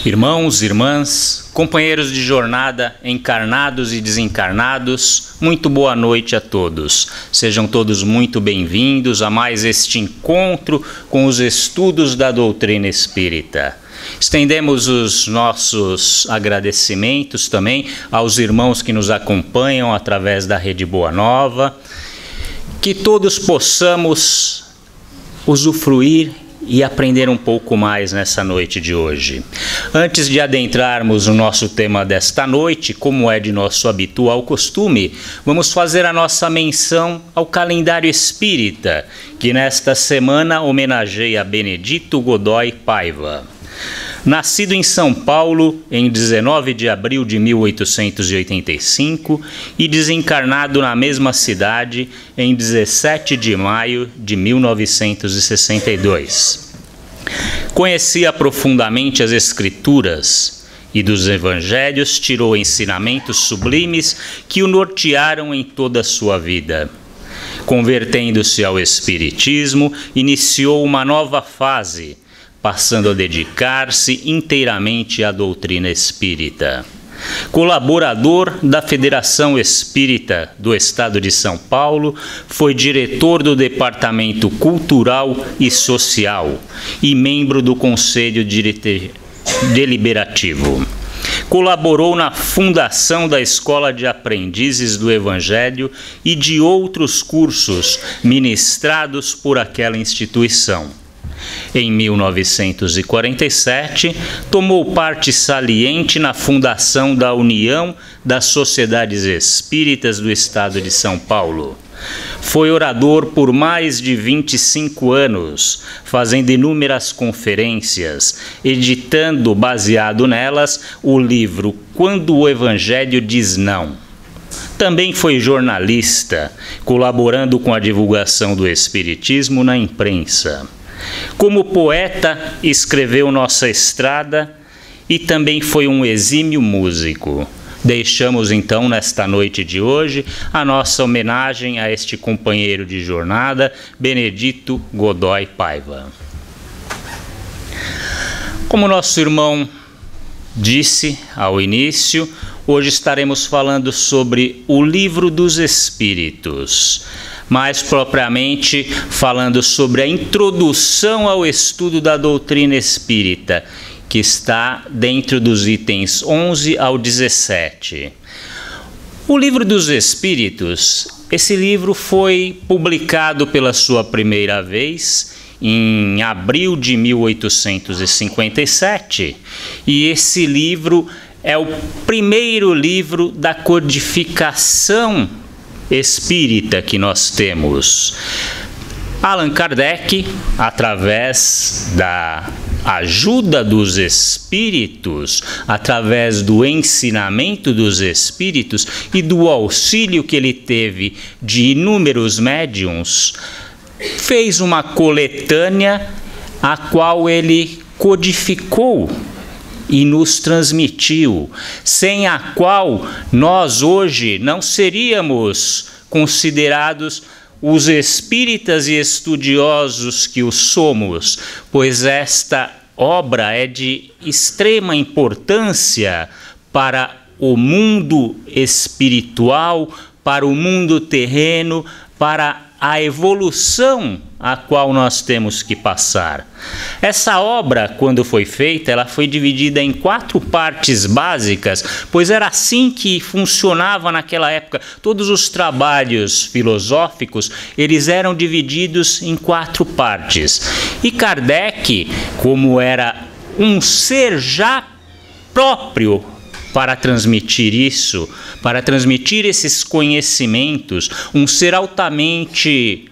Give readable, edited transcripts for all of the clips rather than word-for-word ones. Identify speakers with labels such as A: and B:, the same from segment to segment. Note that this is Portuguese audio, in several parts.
A: Irmãos, irmãs, companheiros de jornada, encarnados e desencarnados, muito boa noite a todos. Sejam todos muito bem-vindos a mais este encontro com os estudos da doutrina espírita. Estendemos os nossos agradecimentos também aos irmãos que nos acompanham através da Rede Boa Nova, que todos possamos usufruir e aprender um pouco mais nessa noite de hoje. Antes de adentrarmos no nosso tema desta noite, como é de nosso habitual costume, vamos fazer a nossa menção ao calendário espírita, que nesta semana homenageia Benedito Godoy Paiva. Nascido em São Paulo em 19 de abril de 1885 e desencarnado na mesma cidade em 17 de maio de 1962. Conhecia profundamente as Escrituras e dos Evangelhos tirou ensinamentos sublimes que o nortearam em toda a sua vida. Convertendo-se ao Espiritismo, iniciou uma nova fase, passando a dedicar-se inteiramente à doutrina espírita. Colaborador da Federação Espírita do Estado de São Paulo, foi diretor do Departamento Cultural e Social e membro do Conselho Deliberativo. Colaborou na fundação da Escola de Aprendizes do Evangelho e de outros cursos ministrados por aquela instituição. Em 1947, tomou parte saliente na fundação da União das Sociedades Espíritas do Estado de São Paulo. Foi orador por mais de 25 anos, fazendo inúmeras conferências, editando, baseado nelas, o livro Quando o Evangelho Diz Não. Também foi jornalista, colaborando com a divulgação do Espiritismo na imprensa. Como poeta, escreveu Nossa Estrada e também foi um exímio músico. Deixamos então, nesta noite de hoje, a nossa homenagem a este companheiro de jornada, Benedito Godoy Paiva. Como nosso irmão disse ao início, hoje estaremos falando sobre o Livro dos Espíritos. Mais propriamente falando sobre a introdução ao estudo da doutrina espírita, que está dentro dos itens 11 ao 17. O Livro dos Espíritos, esse livro foi publicado pela sua primeira vez em abril de 1857, e esse livro é o primeiro livro da codificação espírita que nós temos. Allan Kardec, através da ajuda dos espíritos, através do ensinamento dos espíritos e do auxílio que ele teve de inúmeros médiuns, fez uma coletânea a qual ele codificou e nos transmitiu, sem a qual nós hoje não seríamos considerados os espíritas e estudiosos que os somos, pois esta obra é de extrema importância para o mundo espiritual, para o mundo terreno, para a evolução a qual nós temos que passar. Essa obra, quando foi feita, ela foi dividida em 4 partes básicas, pois era assim que funcionava naquela época. Todos os trabalhos filosóficos, eles eram divididos em 4 partes. E Kardec, como era um ser já próprio para transmitir isso, para transmitir esses conhecimentos, um ser altamente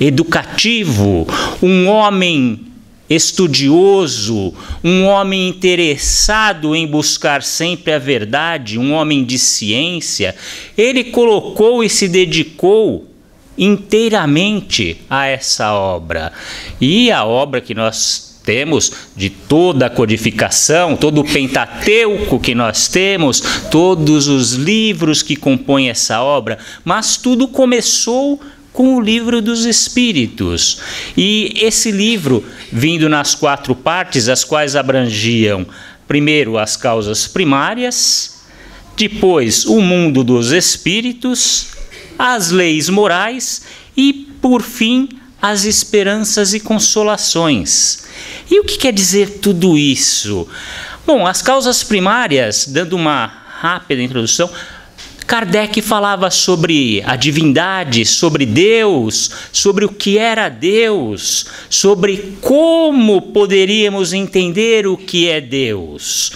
A: educativo, um homem estudioso, um homem interessado em buscar sempre a verdade, um homem de ciência, ele colocou e se dedicou inteiramente a essa obra. E a obra que nós temos de toda a codificação, todo o Pentateuco que nós temos, todos os livros que compõem essa obra, mas tudo começou com o Livro dos Espíritos. E esse livro, vindo nas 4 partes, as quais abrangiam, primeiro, as causas primárias, depois, o mundo dos espíritos, as leis morais e, por fim, as esperanças e consolações. E o que quer dizer tudo isso? Bom, as causas primárias, dando uma rápida introdução, Kardec falava sobre a divindade, sobre Deus, sobre o que era Deus, sobre como poderíamos entender o que é Deus.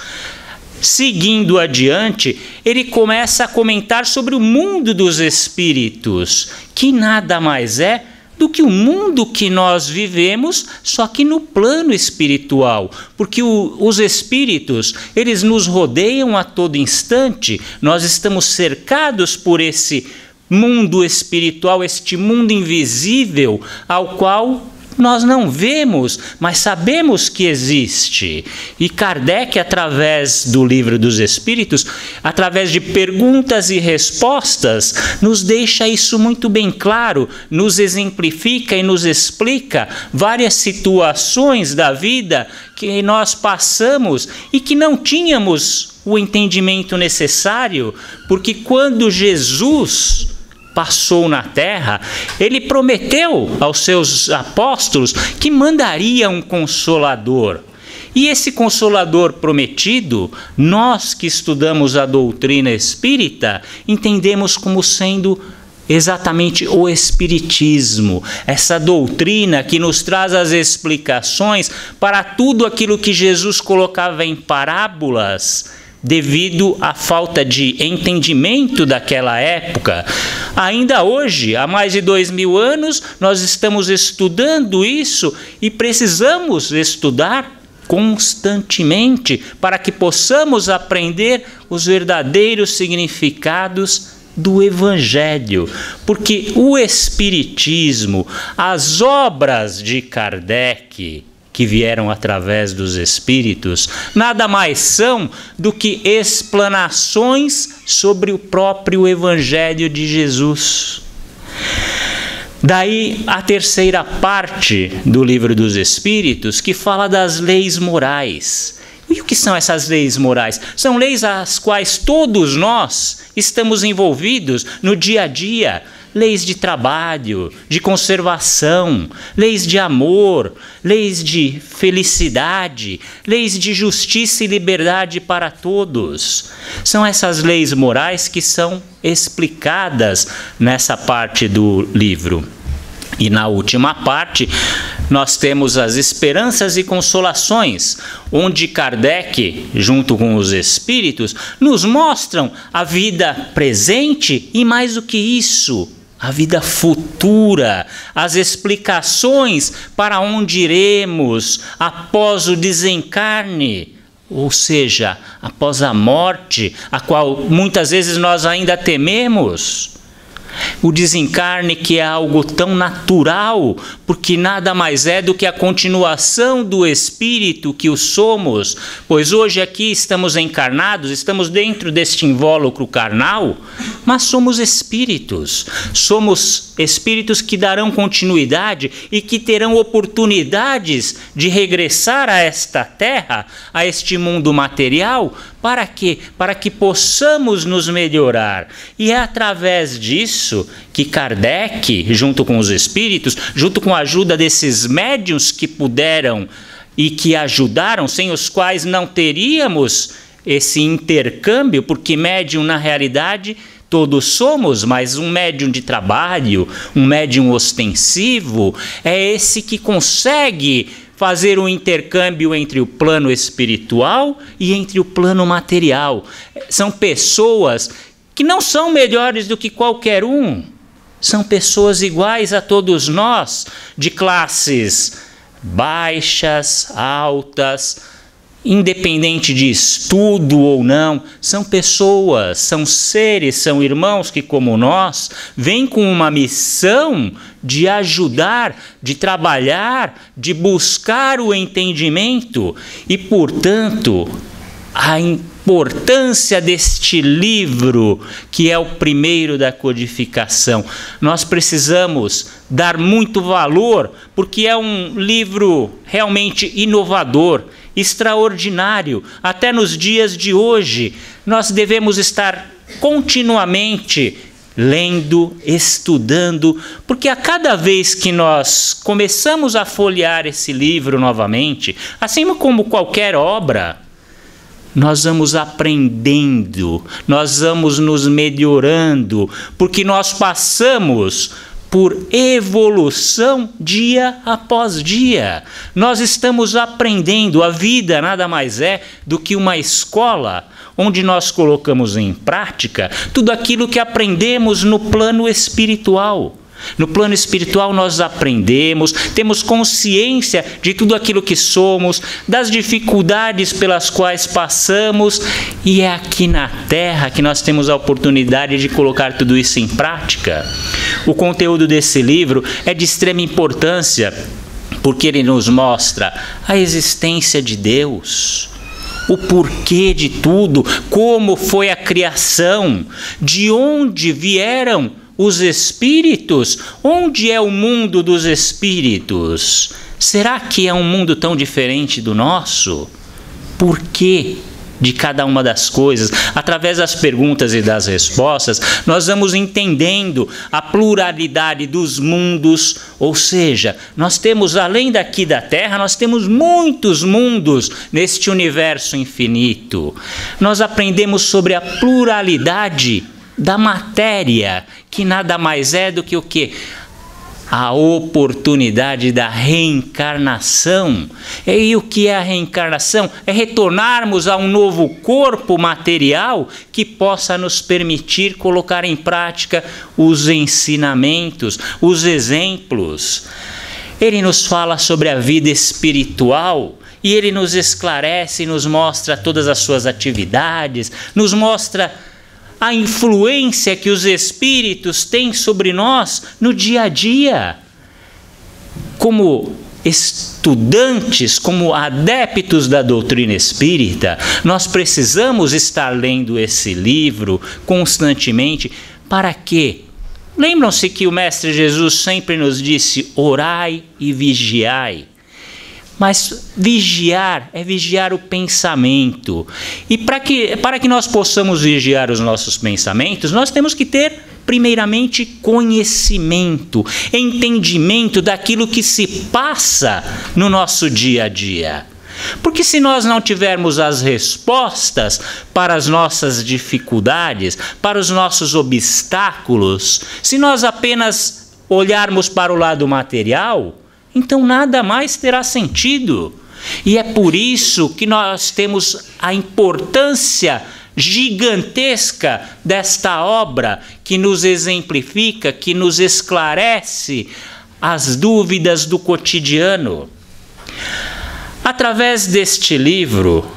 A: Seguindo adiante, ele começa a comentar sobre o mundo dos espíritos, que nada mais é do que o mundo que nós vivemos, só que no plano espiritual, porque os espíritos, eles nos rodeiam a todo instante, nós estamos cercados por esse mundo espiritual, este mundo invisível, ao qual nós não vemos, mas sabemos que existe. E Kardec, através do Livro dos Espíritos, através de perguntas e respostas, nos deixa isso muito bem claro, nos exemplifica e nos explica várias situações da vida que nós passamos e que não tínhamos o entendimento necessário, porque quando Jesus passou na terra, ele prometeu aos seus apóstolos que mandaria um Consolador. E esse Consolador prometido, nós que estudamos a doutrina espírita, entendemos como sendo exatamente o Espiritismo, essa doutrina que nos traz as explicações para tudo aquilo que Jesus colocava em parábolas, devido à falta de entendimento daquela época. Ainda hoje, há mais de 2000 anos, nós estamos estudando isso e precisamos estudar constantemente para que possamos aprender os verdadeiros significados do Evangelho, porque o Espiritismo, as obras de Kardec, que vieram através dos Espíritos, nada mais são do que explanações sobre o próprio Evangelho de Jesus. Daí a terceira parte do Livro dos Espíritos, que fala das leis morais. E o que são essas leis morais? São leis às quais todos nós estamos envolvidos no dia a dia. Leis de trabalho, de conservação, leis de amor, leis de felicidade, leis de justiça e liberdade para todos. São essas leis morais que são explicadas nessa parte do livro. E na última parte, nós temos as esperanças e consolações, onde Kardec, junto com os espíritos, nos mostram a vida presente e, mais do que isso, a vida futura, as explicações para onde iremos após o desencarne, ou seja, após a morte, a qual muitas vezes nós ainda tememos. O desencarne, que é algo tão natural, porque nada mais é do que a continuação do espírito que o somos, pois hoje aqui estamos encarnados, estamos dentro deste invólucro carnal, mas somos espíritos que darão continuidade e que terão oportunidades de regressar a esta terra, a este mundo material. Para quê? Para que possamos nos melhorar. E é através disso que Kardec, junto com os espíritos, junto com a ajuda desses médiuns que puderam e que ajudaram, sem os quais não teríamos esse intercâmbio, porque médium, na realidade, todos somos, mas um médium de trabalho, um médium ostensivo, é esse que consegue fazer um intercâmbio entre o plano espiritual e entre o plano material. São pessoas que não são melhores do que qualquer um. São pessoas iguais a todos nós, de classes baixas, altas, independente de estudo ou não. São pessoas, são seres, são irmãos que, como nós, vêm com uma missão de ajudar, de trabalhar, de buscar o entendimento. E, portanto, a importância deste livro, que é o primeiro da codificação. Nós precisamos dar muito valor, porque é um livro realmente inovador, extraordinário. Até nos dias de hoje, nós devemos estar continuamente lendo, estudando, porque a cada vez que nós começamos a folhear esse livro novamente, assim como qualquer obra, nós vamos aprendendo, nós vamos nos melhorando, porque nós passamos por evolução dia após dia. Nós estamos aprendendo. A vida nada mais é do que uma escola onde nós colocamos em prática tudo aquilo que aprendemos no plano espiritual. No plano espiritual nós aprendemos, temos consciência de tudo aquilo que somos, das dificuldades pelas quais passamos, e é aqui na Terra que nós temos a oportunidade de colocar tudo isso em prática. O conteúdo desse livro é de extrema importância, porque ele nos mostra a existência de Deus, o porquê de tudo, como foi a criação, de onde vieram os espíritos, onde é o mundo dos espíritos? Será que é um mundo tão diferente do nosso? Por quê de cada uma das coisas? Através das perguntas e das respostas, nós vamos entendendo a pluralidade dos mundos, ou seja, nós temos, além daqui da Terra, nós temos muitos mundos neste universo infinito. Nós aprendemos sobre a pluralidade da matéria, que nada mais é do que o quê? A oportunidade da reencarnação. E o que é a reencarnação? É retornarmos a um novo corpo material que possa nos permitir colocar em prática os ensinamentos, os exemplos. Ele nos fala sobre a vida espiritual, e ele nos esclarece e nos mostra todas as suas atividades, nos mostra a influência que os espíritos têm sobre nós no dia a dia. Como estudantes, como adeptos da doutrina espírita, nós precisamos estar lendo esse livro constantemente. Para quê? Lembram-se que o Mestre Jesus sempre nos disse: orai e vigiai. Mas vigiar é vigiar o pensamento. E para que nós possamos vigiar os nossos pensamentos, nós temos que ter, primeiramente, conhecimento, entendimento daquilo que se passa no nosso dia a dia. Porque se nós não tivermos as respostas para as nossas dificuldades, para os nossos obstáculos, se nós apenas olharmos para o lado material, então nada mais terá sentido. E é por isso que nós temos a importância gigantesca desta obra, que nos exemplifica, que nos esclarece as dúvidas do cotidiano. Através deste livro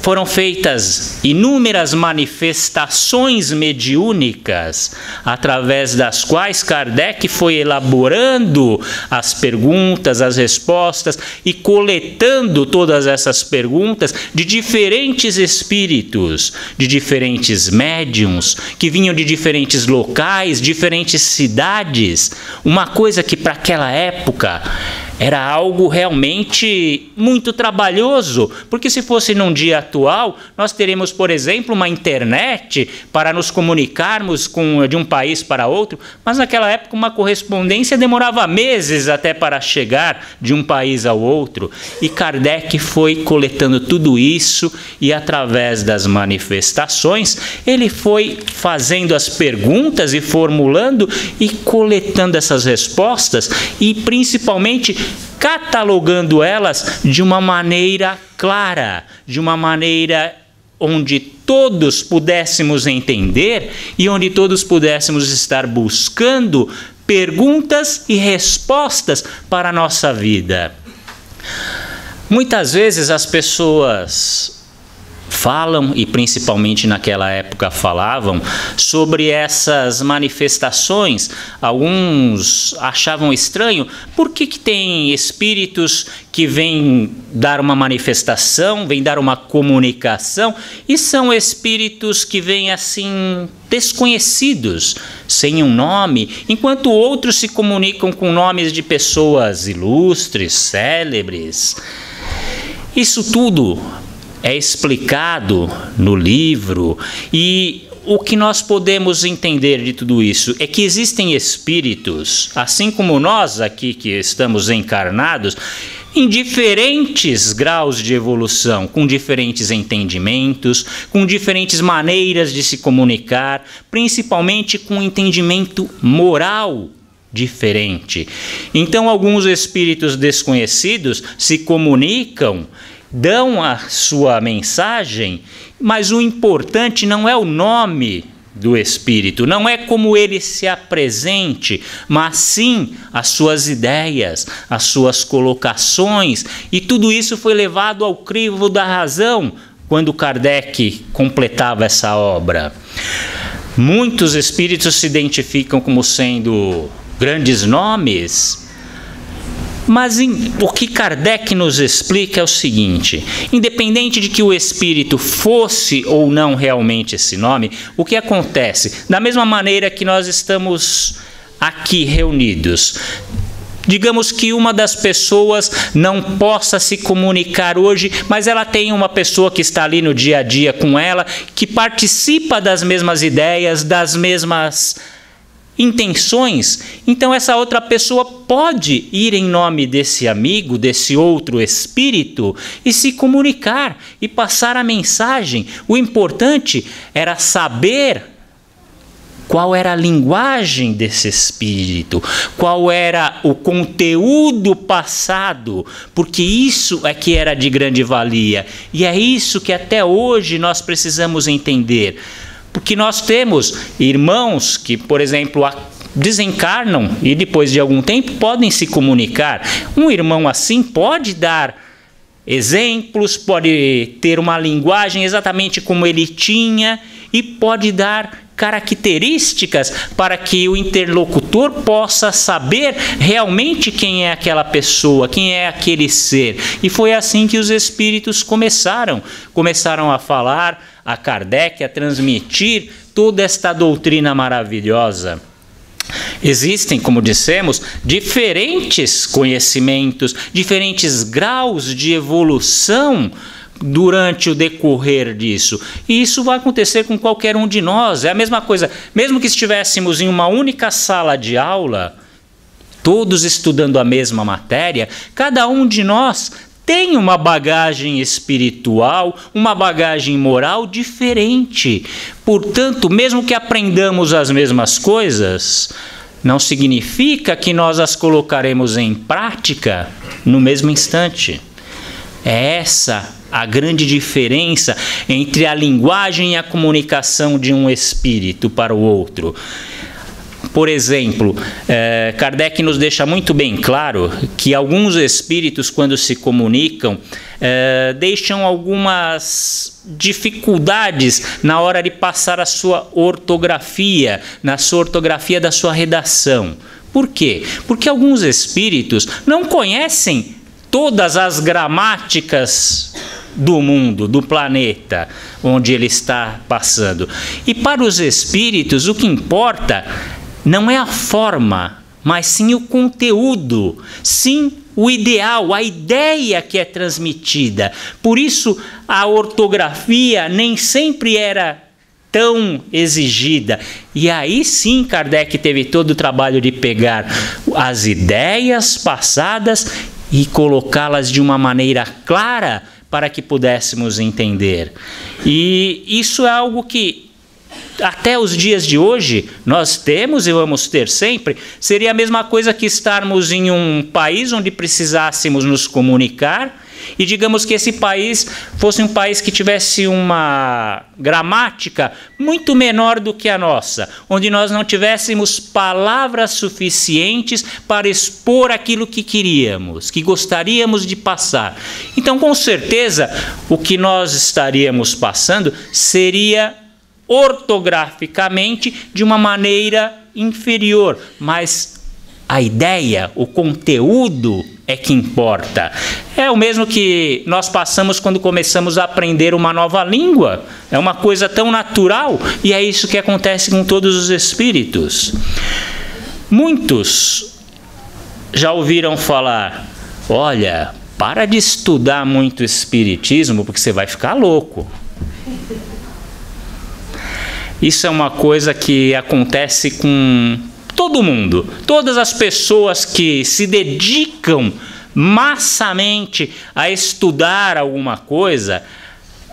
A: foram feitas inúmeras manifestações mediúnicas, através das quais Kardec foi elaborando as perguntas, as respostas e coletando todas essas perguntas de diferentes espíritos, de diferentes médiuns, que vinham de diferentes locais, diferentes cidades. Uma coisa que para aquela época era algo realmente muito trabalhoso, porque se fosse num dia atual, nós teríamos, por exemplo, uma internet para nos comunicarmos de um país para outro, mas naquela época uma correspondência demorava meses até para chegar de um país ao outro. E Kardec foi coletando tudo isso e, através das manifestações, ele foi fazendo as perguntas e formulando e coletando essas respostas e, principalmente, catalogando elas de uma maneira clara, de uma maneira onde todos pudéssemos entender e onde todos pudéssemos estar buscando perguntas e respostas para a nossa vida. Muitas vezes as pessoas falam, e principalmente naquela época falavam, sobre essas manifestações. Alguns achavam estranho, por que tem espíritos que vêm dar uma manifestação, vêm dar uma comunicação, e são espíritos que vêm assim desconhecidos, sem um nome, enquanto outros se comunicam com nomes de pessoas ilustres, célebres. Isso tudo é explicado no livro, e o que nós podemos entender de tudo isso é que existem espíritos, assim como nós aqui que estamos encarnados, em diferentes graus de evolução, com diferentes entendimentos, com diferentes maneiras de se comunicar, principalmente com entendimento moral diferente. Então, alguns espíritos desconhecidos se comunicam, dão a sua mensagem, mas o importante não é o nome do espírito, não é como ele se apresente, mas sim as suas ideias, as suas colocações, e tudo isso foi levado ao crivo da razão quando Kardec completava essa obra. Muitos espíritos se identificam como sendo grandes nomes, mas o que Kardec nos explica é o seguinte: independente de que o espírito fosse ou não realmente esse nome, o que acontece? Da mesma maneira que nós estamos aqui reunidos, digamos que uma das pessoas não possa se comunicar hoje, mas ela tem uma pessoa que está ali no dia a dia com ela, que participa das mesmas ideias, das mesmas intenções. Então essa outra pessoa pode ir em nome desse amigo, desse outro espírito, e se comunicar e passar a mensagem. O importante era saber qual era a linguagem desse espírito, qual era o conteúdo passado, porque isso é que era de grande valia, e é isso que até hoje nós precisamos entender. Porque nós temos irmãos que, por exemplo, desencarnam e depois de algum tempo podem se comunicar. Um irmão assim pode dar exemplos, pode ter uma linguagem exatamente como ele tinha e pode dar características para que o interlocutor possa saber realmente quem é aquela pessoa, quem é aquele ser. E foi assim que os espíritos começaram a falar a Kardec, a transmitir toda esta doutrina maravilhosa. Existem, como dissemos, diferentes conhecimentos, diferentes graus de evolução durante o decorrer disso. E isso vai acontecer com qualquer um de nós. É a mesma coisa, mesmo que estivéssemos em uma única sala de aula, todos estudando a mesma matéria, cada um de nós tem uma bagagem espiritual, uma bagagem moral diferente. Portanto, mesmo que aprendamos as mesmas coisas, não significa que nós as colocaremos em prática no mesmo instante. É essa a grande diferença entre a linguagem e a comunicação de um espírito para o outro. Por exemplo, Kardec nos deixa muito bem claro que alguns espíritos, quando se comunicam, deixam algumas dificuldades na hora de passar a sua ortografia, na sua ortografia da sua redação. Por quê? Porque alguns espíritos não conhecem todas as gramáticas do mundo, do planeta onde ele está passando. E para os espíritos, o que importa não é a forma, mas sim o conteúdo, sim o ideal, a ideia que é transmitida. Por isso, a ortografia nem sempre era tão exigida. E aí sim, Kardec teve todo o trabalho de pegar as ideias passadas e colocá-las de uma maneira clara para que pudéssemos entender. E isso é algo que até os dias de hoje nós temos e vamos ter sempre, seria a mesma coisa que estarmos em um país onde precisássemos nos comunicar e digamos que esse país fosse um país que tivesse uma gramática muito menor do que a nossa, onde nós não tivéssemos palavras suficientes para expor aquilo que queríamos, que gostaríamos de passar. Então, com certeza, o que nós estaríamos passando seria ortograficamente de uma maneira inferior, mas a ideia, o conteúdo é que importa. É o mesmo que nós passamos quando começamos a aprender uma nova língua. É uma coisa tão natural e é isso que acontece com todos os espíritos. Muitos já ouviram falar, olha, para de estudar muito espiritismo porque você vai ficar louco. Isso é uma coisa que acontece com todo mundo. Todas as pessoas que se dedicam massamente a estudar alguma coisa,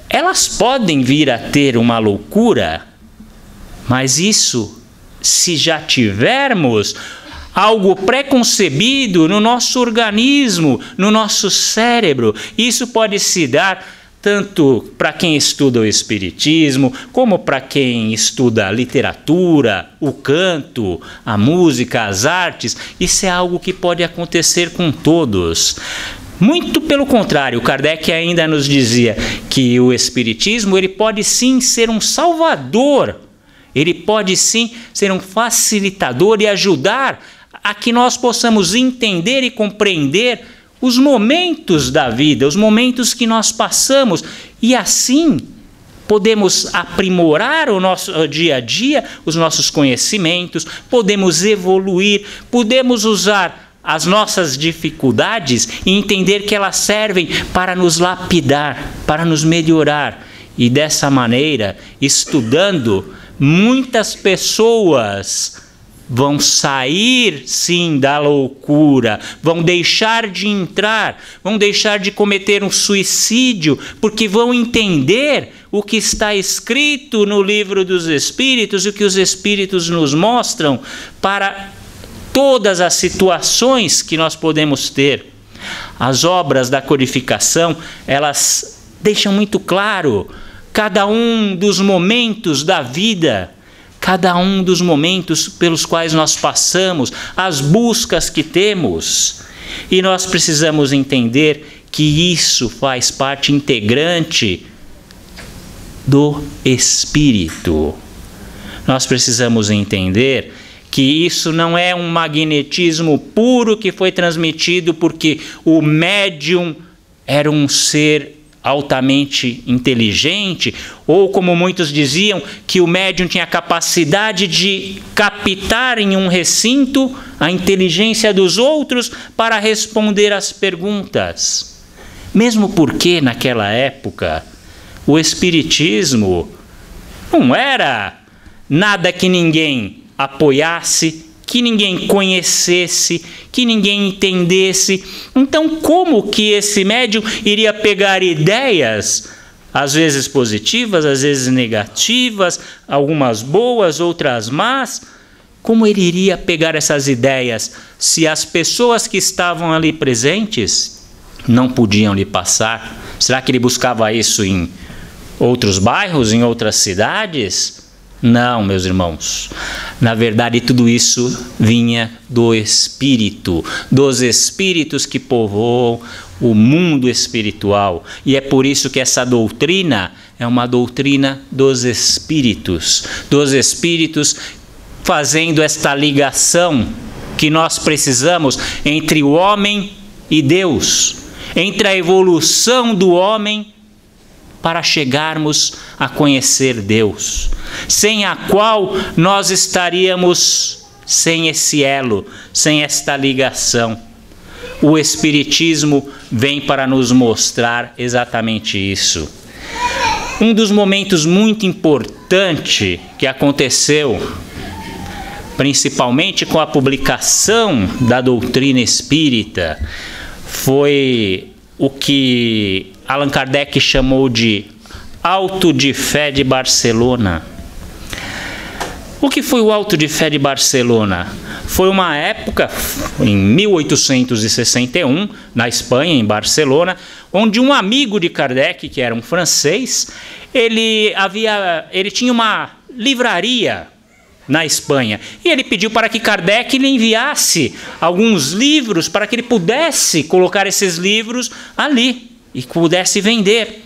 A: elas podem vir a ter uma loucura, mas isso, se já tivermos algo pré-concebido no nosso organismo, no nosso cérebro, isso pode se dar tanto para quem estuda o espiritismo, como para quem estuda a literatura, o canto, a música, as artes. Isso é algo que pode acontecer com todos. Muito pelo contrário, Kardec ainda nos dizia que o espiritismo ele pode sim ser um salvador, ele pode sim ser um facilitador e ajudar a que nós possamos entender e compreender os momentos da vida, os momentos que nós passamos, e assim podemos aprimorar o nosso dia a dia, os nossos conhecimentos, podemos evoluir, podemos usar as nossas dificuldades e entender que elas servem para nos lapidar, para nos melhorar. E dessa maneira, estudando, muitas pessoas vão sair, sim, da loucura, vão deixar de entrar, vão deixar de cometer um suicídio, porque vão entender o que está escrito no livro dos Espíritos e o que os Espíritos nos mostram para todas as situações que nós podemos ter. As obras da codificação, elas deixam muito claro cada um dos momentos da vida, cada um dos momentos pelos quais nós passamos, as buscas que temos. E nós precisamos entender que isso faz parte integrante do espírito. Nós precisamos entender que isso não é um magnetismo puro que foi transmitido porque o médium era um ser altamente inteligente, ou como muitos diziam, que o médium tinha a capacidade de captar em um recinto a inteligência dos outros para responder às perguntas. Mesmo porque naquela época o espiritismo não era nada que ninguém apoiasse, que ninguém conhecesse, que ninguém entendesse. Então, como que esse médium iria pegar ideias, às vezes positivas, às vezes negativas, algumas boas, outras más? Como ele iria pegar essas ideias se as pessoas que estavam ali presentes não podiam lhe passar? Será que ele buscava isso em outros bairros, em outras cidades? Não, meus irmãos. Na verdade, tudo isso vinha do Espírito, dos Espíritos que povoam o mundo espiritual. E é por isso que essa doutrina é uma doutrina dos Espíritos fazendo esta ligação que nós precisamos entre o homem e Deus, entre a evolução do homem para chegarmos a conhecer Deus, sem a qual nós estaríamos sem esse elo, sem esta ligação. O Espiritismo vem para nos mostrar exatamente isso. Um dos momentos muito importantes que aconteceu, principalmente com a publicação da doutrina espírita, foi o que Allan Kardec chamou de Auto de Fé de Barcelona. O que foi o Auto de Fé de Barcelona? Foi uma época, em 1861, na Espanha, em Barcelona, onde um amigo de Kardec, que era um francês, ele tinha uma livraria na Espanha. E ele pediu para que Kardec lhe enviasse alguns livros para que ele pudesse colocar esses livros ali e pudesse vender.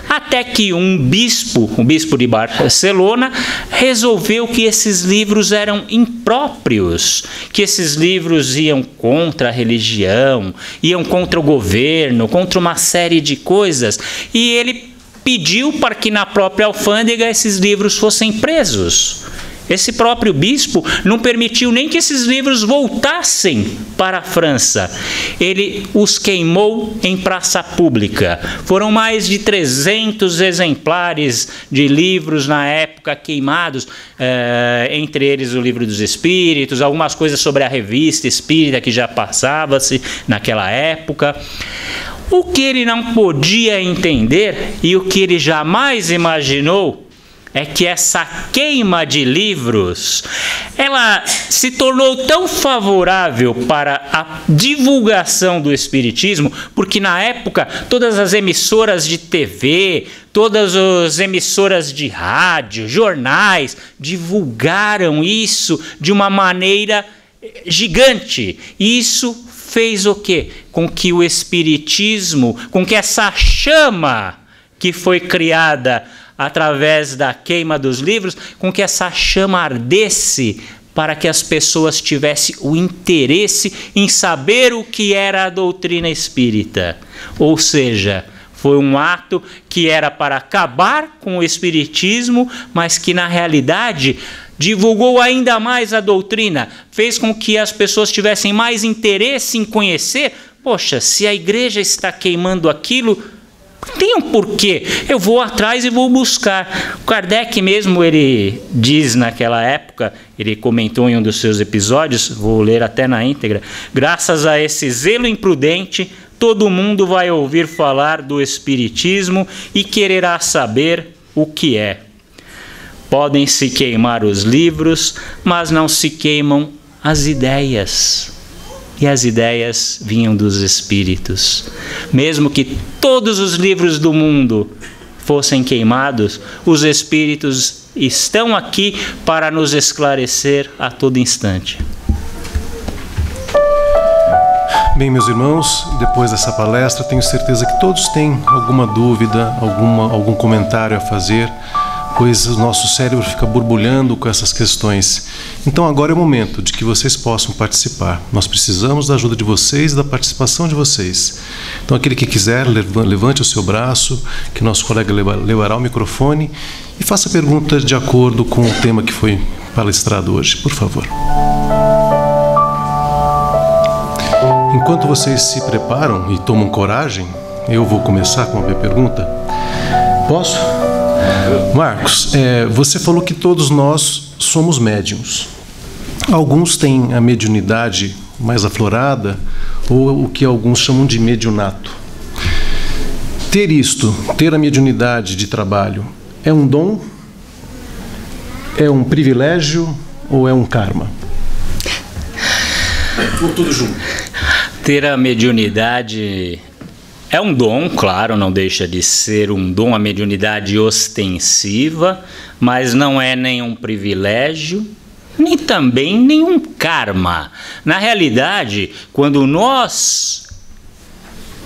A: Até que o bispo de Barcelona, resolveu que esses livros eram impróprios, que esses livros iam contra a religião, iam contra o governo, contra uma série de coisas. E ele pediu para que na própria alfândega esses livros fossem presos. Esse próprio bispo não permitiu nem que esses livros voltassem para a França. Ele os queimou em praça pública. Foram mais de 300 exemplares de livros na época queimados, entre eles o Livro dos Espíritos, algumas coisas sobre a revista espírita que já passava-se naquela época. O que ele não podia entender e o que ele jamais imaginou é que essa queima de livros, ela se tornou tão favorável para a divulgação do Espiritismo, porque na época todas as emissoras de TV, todas as emissoras de rádio, jornais, divulgaram isso de uma maneira gigante. E isso fez o quê? Com que o Espiritismo, com que essa chama que foi criada através da queima dos livros, com que essa chama ardesse para que as pessoas tivessem o interesse em saber o que era a doutrina espírita. Ou seja, foi um ato que era para acabar com o espiritismo, mas que na realidade divulgou ainda mais a doutrina, fez com que as pessoas tivessem mais interesse em conhecer. Poxa, se a igreja está queimando aquilo, tem um porquê, eu vou atrás e vou buscar. O Kardec mesmo, ele diz naquela época, ele comentou em um dos seus episódios, vou ler até na íntegra: graças a esse zelo imprudente, todo mundo vai ouvir falar do Espiritismo e quererá saber o que é. Podem se queimar os livros, mas não se queimam as ideias. E as ideias vinham dos espíritos. Mesmo que todos os livros do mundo fossem queimados, os espíritos estão aqui para nos esclarecer a todo instante.
B: Bem, meus irmãos, depois dessa palestra, tenho certeza que todos têm alguma dúvida, algum comentário a fazer, pois o nosso cérebro fica borbulhando com essas questões. Então agora é o momento de que vocês possam participar. Nós precisamos da ajuda de vocês e da participação de vocês. Então aquele que quiser, levante o seu braço, que nosso colega levará o microfone e faça perguntas de acordo com o tema que foi palestrado hoje, por favor. Enquanto vocês se preparam e tomam coragem, eu vou começar com a minha pergunta. Posso? Marcos, você falou que todos nós somos médiuns. Alguns têm a mediunidade mais aflorada, ou o que alguns chamam de mediunato. Ter a mediunidade de trabalho, é um dom? É um privilégio ou é um karma? Por tudo junto.
A: Ter a mediunidade é um dom, claro, não deixa de ser um dom, a mediunidade ostensiva, mas não é nenhum privilégio, nem também nenhum karma. Na realidade, quando nós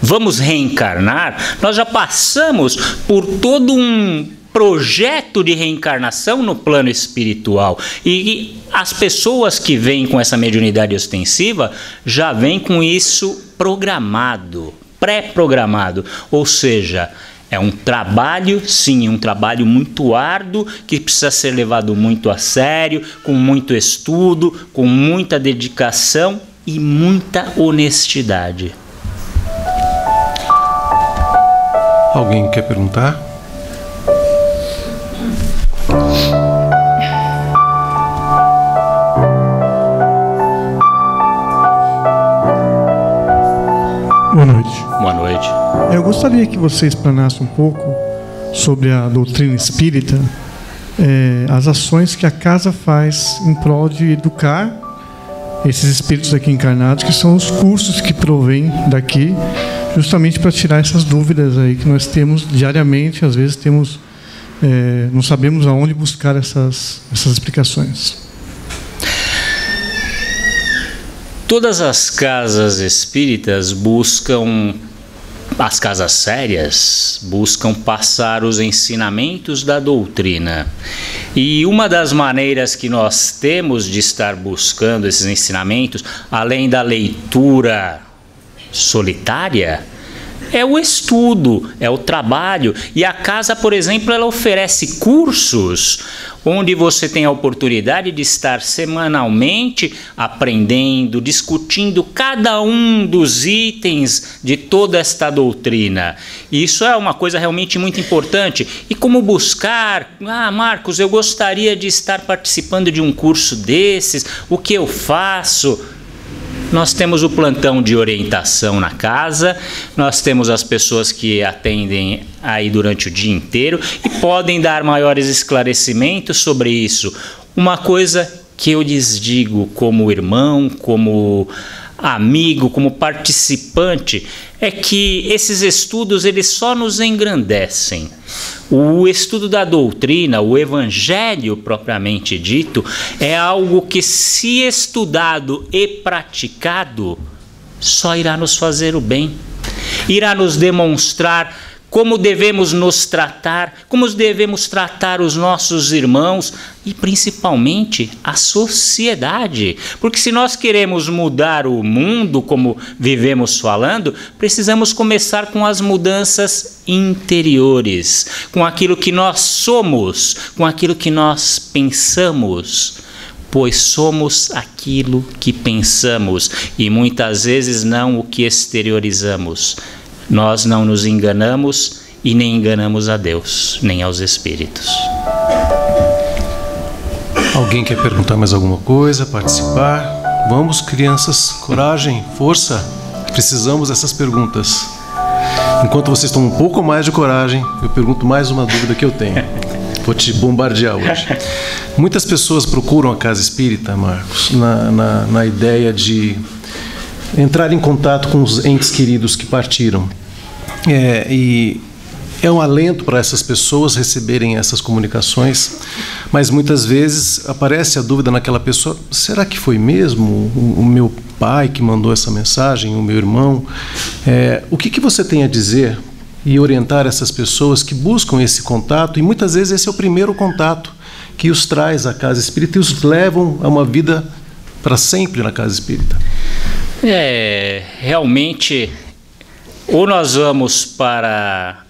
A: vamos reencarnar, nós já passamos por todo um projeto de reencarnação no plano espiritual. E as pessoas que vêm com essa mediunidade ostensiva já vêm com isso programado, pré-programado, ou seja, é um trabalho, sim, um trabalho muito árduo, que precisa ser levado muito a sério, com muito estudo, com muita dedicação e muita honestidade.
B: Alguém quer perguntar?
C: Boa noite.
A: Boa noite.
C: Eu gostaria que você explanasse um pouco sobre a doutrina espírita as ações que a casa faz em prol de educar esses espíritos aqui encarnados, que são os cursos que provêm daqui, justamente para tirar essas dúvidas aí que nós temos diariamente. Às vezes não sabemos aonde buscar essas explicações.
A: Todas as casas espíritas buscam, as casas sérias, buscam passar os ensinamentos da doutrina. E uma das maneiras que nós temos de estar buscando esses ensinamentos, além da leitura solitária, é o estudo, é o trabalho. E a casa, por exemplo, ela oferece cursos onde você tem a oportunidade de estar semanalmente aprendendo, discutindo cada um dos itens de toda esta doutrina. E isso é uma coisa realmente muito importante. E como buscar? Marcos, eu gostaria de estar participando de um curso desses, o que eu faço? Nós temos o plantão de orientação na casa, nós temos as pessoas que atendem aí durante o dia inteiro e podem dar maiores esclarecimentos sobre isso. Uma coisa que eu lhes digo como irmão, como amigo, como participante, é que esses estudos eles só nos engrandecem. O estudo da doutrina, o evangelho propriamente dito, é algo que, se estudado e praticado, só irá nos fazer o bem, irá nos demonstrar como devemos nos tratar, como devemos tratar os nossos irmãos e principalmente a sociedade. Porque se nós queremos mudar o mundo, como vivemos falando, precisamos começar com as mudanças interiores, com aquilo que nós somos, com aquilo que nós pensamos. Pois somos aquilo que pensamos e muitas vezes não o que exteriorizamos. Nós não nos enganamos e nem enganamos a Deus, nem aos espíritos.
B: Alguém quer perguntar mais alguma coisa, participar? Vamos, crianças, coragem, força. Precisamos dessas perguntas. Enquanto vocês estão um pouco mais de coragem, eu pergunto mais uma dúvida que eu tenho. Vou te bombardear hoje. Muitas pessoas procuram a casa espírita, Marcos, na ideia de entrar em contato com os entes queridos que partiram. E é um alento para essas pessoas receberem essas comunicações, mas muitas vezes aparece a dúvida naquela pessoa: será que foi mesmo o meu pai que mandou essa mensagem, o meu irmão? O que você tem a dizer e orientar essas pessoas que buscam esse contato, e muitas vezes esse é o primeiro contato que os traz à casa espírita e os levam a uma vida para sempre na casa espírita?
A: Realmente, ou nós vamos para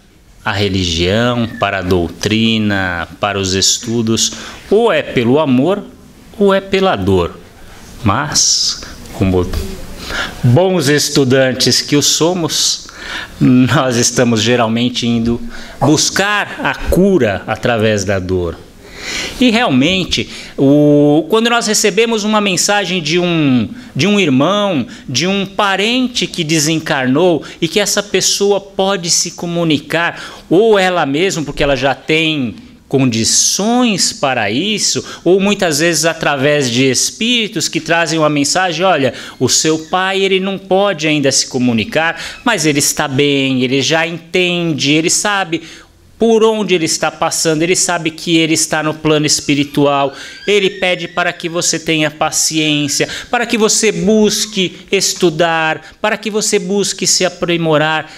A: a religião, para a doutrina, para os estudos, ou é pelo amor ou é pela dor. Mas, como bons estudantes que o somos, nós estamos geralmente indo buscar a cura através da dor. E realmente, quando nós recebemos uma mensagem de um irmão, de um parente que desencarnou e que essa pessoa pode se comunicar, ou ela mesma, porque ela já tem condições para isso, ou muitas vezes através de espíritos que trazem uma mensagem: olha, o seu pai ele não pode ainda se comunicar, mas ele está bem, ele já entende, ele sabe por onde ele está passando, ele sabe que ele está no plano espiritual, ele pede para que você tenha paciência, para que você busque estudar, para que você busque se aprimorar.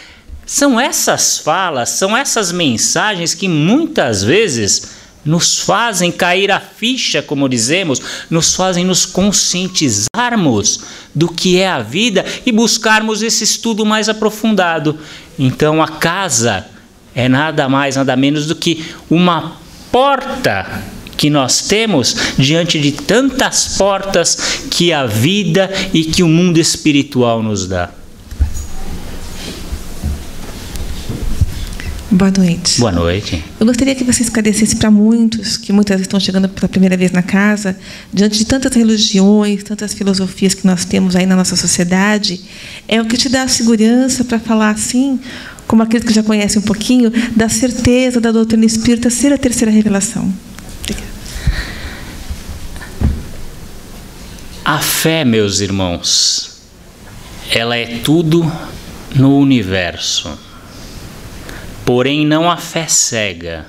A: São essas falas, são essas mensagens que muitas vezes nos fazem cair a ficha, como dizemos, nos fazem nos conscientizarmos do que é a vida e buscarmos esse estudo mais aprofundado. Então a casa é nada mais, nada menos do que uma porta que nós temos diante de tantas portas que a vida e que o mundo espiritual nos dá.
D: Boa noite.
A: Boa noite.
D: Eu gostaria que você esclarecesse para muitos, que muitas vezes estão chegando pela primeira vez na casa, diante de tantas religiões, tantas filosofias que nós temos aí na nossa sociedade, é o que te dá a segurança para falar assim, como aqueles que já conhecem um pouquinho, da certeza da doutrina espírita ser a terceira revelação.
A: A fé, meus irmãos, ela é tudo no universo. Porém, não a fé cega.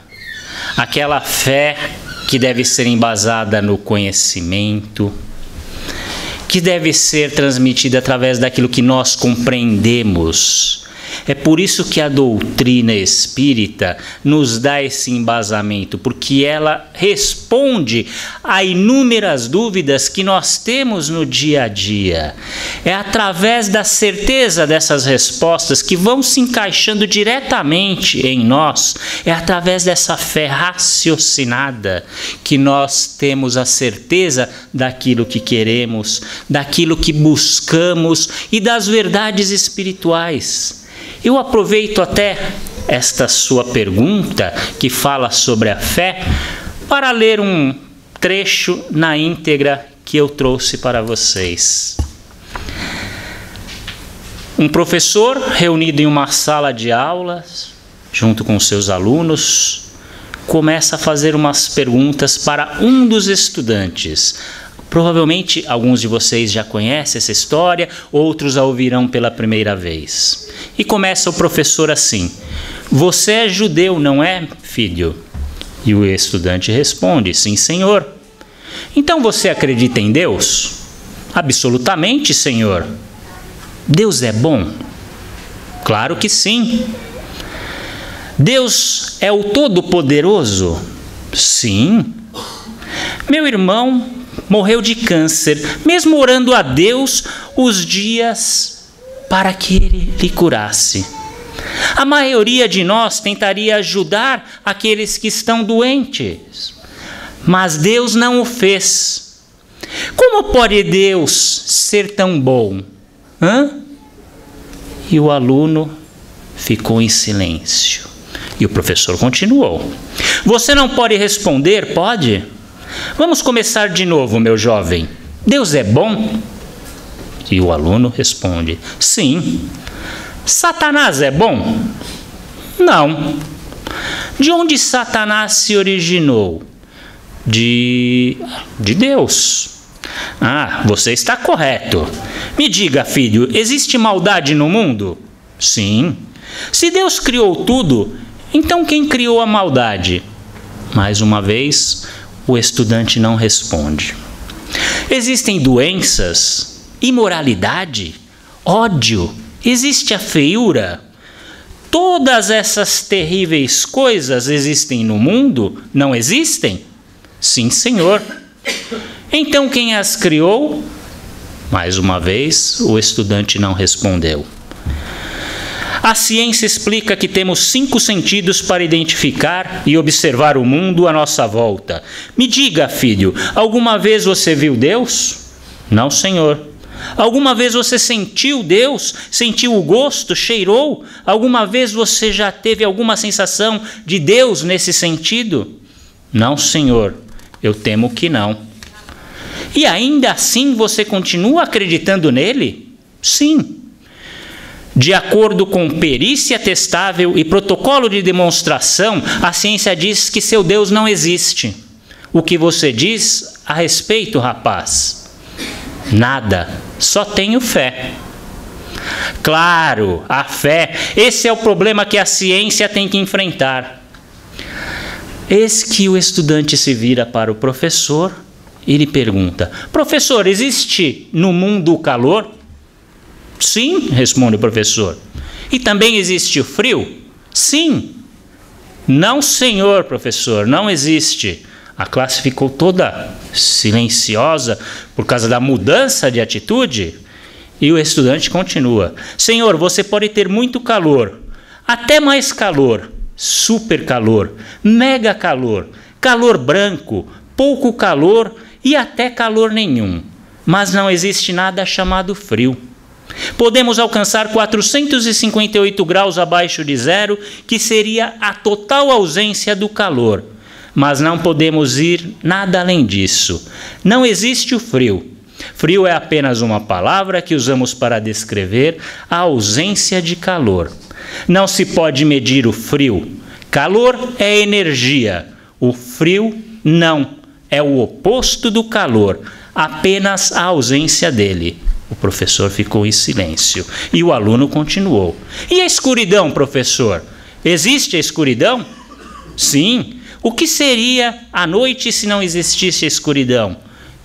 A: Aquela fé que deve ser embasada no conhecimento, que deve ser transmitida através daquilo que nós compreendemos. É por isso que a doutrina espírita nos dá esse embasamento, porque ela responde a inúmeras dúvidas que nós temos no dia a dia. É através da certeza dessas respostas que vão se encaixando diretamente em nós, é através dessa fé raciocinada que nós temos a certeza daquilo que queremos, daquilo que buscamos e das verdades espirituais. Eu aproveito até esta sua pergunta, que fala sobre a fé, para ler um trecho na íntegra que eu trouxe para vocês. Um professor, reunido em uma sala de aulas, junto com seus alunos, começa a fazer umas perguntas para um dos estudantes. Provavelmente alguns de vocês já conhecem essa história, outros a ouvirão pela primeira vez. E começa o professor assim: você é judeu, não é, filho? E o estudante responde: sim, senhor. Então você acredita em Deus? Absolutamente, senhor. Deus é bom? Claro que sim. Deus é o Todo-Poderoso? Sim. Meu irmão morreu de câncer, mesmo orando a Deus os dias para que Ele lhe curasse. A maioria de nós tentaria ajudar aqueles que estão doentes, mas Deus não o fez. Como pode Deus ser tão bom? E o aluno ficou em silêncio. E o professor continuou: você não pode responder, pode? Vamos começar de novo, meu jovem. Deus é bom? E o aluno responde: sim. Satanás é bom? Não. De onde Satanás se originou? De Deus. Ah, você está correto. Me diga, filho, existe maldade no mundo? Sim. Se Deus criou tudo, então quem criou a maldade? Mais uma vez, o estudante não responde. Existem doenças, imoralidade, ódio, existe a feiura. Todas essas terríveis coisas existem no mundo? Não existem? Sim, senhor. Então quem as criou? Mais uma vez, o estudante não respondeu. A ciência explica que temos 5 sentidos para identificar e observar o mundo à nossa volta. Me diga, filho, alguma vez você viu Deus? Não, senhor. Alguma vez você sentiu Deus? Sentiu o gosto? Cheirou? Alguma vez você já teve alguma sensação de Deus nesse sentido? Não, senhor. Eu temo que não. E ainda assim você continua acreditando nele? Sim. De acordo com perícia testável e protocolo de demonstração, a ciência diz que seu Deus não existe. O que você diz a respeito, rapaz? Nada, só tenho fé. Claro, a fé, esse é o problema que a ciência tem que enfrentar. Eis que o estudante se vira para o professor e lhe pergunta: professor, existe no mundo o calor? Sim, responde o professor. E também existe o frio? Sim. Não, senhor professor, não existe. A classe ficou toda silenciosa por causa da mudança de atitude. E o estudante continua: senhor, você pode ter muito calor, até mais calor, super calor, mega calor, calor branco, pouco calor e até calor nenhum. Mas não existe nada chamado frio. Podemos alcançar 458 graus abaixo de zero, que seria a total ausência do calor. Mas não podemos ir nada além disso. Não existe o frio. Frio é apenas uma palavra que usamos para descrever a ausência de calor. Não se pode medir o frio. Calor é energia. O frio não. É o oposto do calor. apenas a ausência dele. O professor ficou em silêncio e o aluno continuou. E a escuridão, professor? Existe a escuridão? Sim. O que seria a noite se não existisse a escuridão?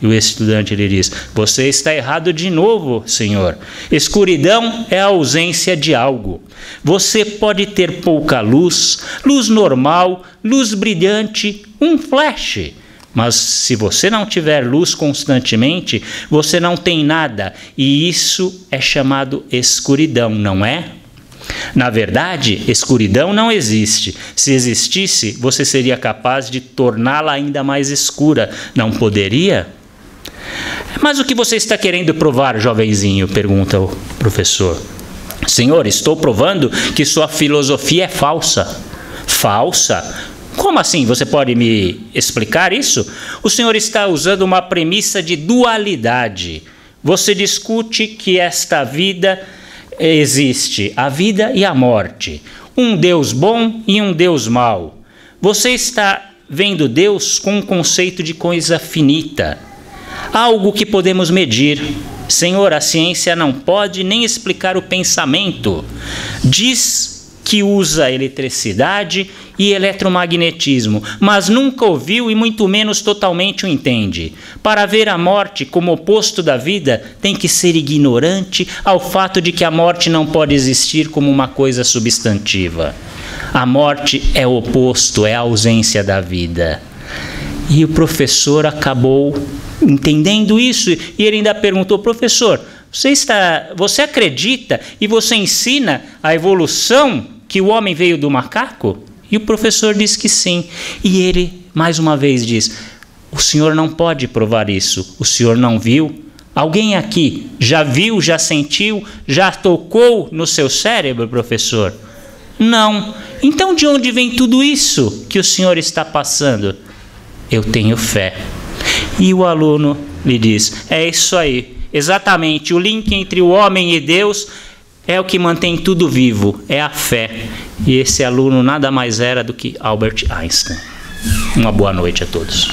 A: E o estudante lhe diz: você está errado de novo, senhor. Escuridão é a ausência de algo. Você pode ter pouca luz, luz normal, luz brilhante, um flash. Mas se você não tiver luz constantemente, você não tem nada. E isso é chamado escuridão, não é? Na verdade, escuridão não existe. Se existisse, você seria capaz de torná-la ainda mais escura. Não poderia? Mas o que você está querendo provar, jovenzinho? Pergunta o professor. Senhor, estou provando que sua filosofia é falsa. Falsa? Como assim? Você pode me explicar isso? O senhor está usando uma premissa de dualidade. Você discute que esta vida existe, a vida e a morte. Um Deus bom e um Deus mau. Você está vendo Deus com um conceito de coisa finita. Algo que podemos medir. Senhor, a ciência não pode nem explicar o pensamento. Diz que usa eletricidade e eletromagnetismo, mas nunca ouviu e muito menos totalmente o entende. Para ver a morte como oposto da vida, tem que ser ignorante ao fato de que a morte não pode existir como uma coisa substantiva. A morte é o oposto, é a ausência da vida. E o professor acabou entendendo isso, e ele ainda perguntou: professor, você acredita e você ensina a evolução, que o homem veio do macaco? E o professor diz que sim. E ele, mais uma vez, diz: o senhor não pode provar isso. O senhor não viu? Alguém aqui já viu, já sentiu, já tocou no seu cérebro, professor? Não. Então de onde vem tudo isso que o senhor está passando? Eu tenho fé. E o aluno lhe diz: é isso aí, exatamente, o link entre o homem e Deus é o que mantém tudo vivo, é a fé. E esse aluno nada mais era do que Albert Einstein. Uma boa noite a todos.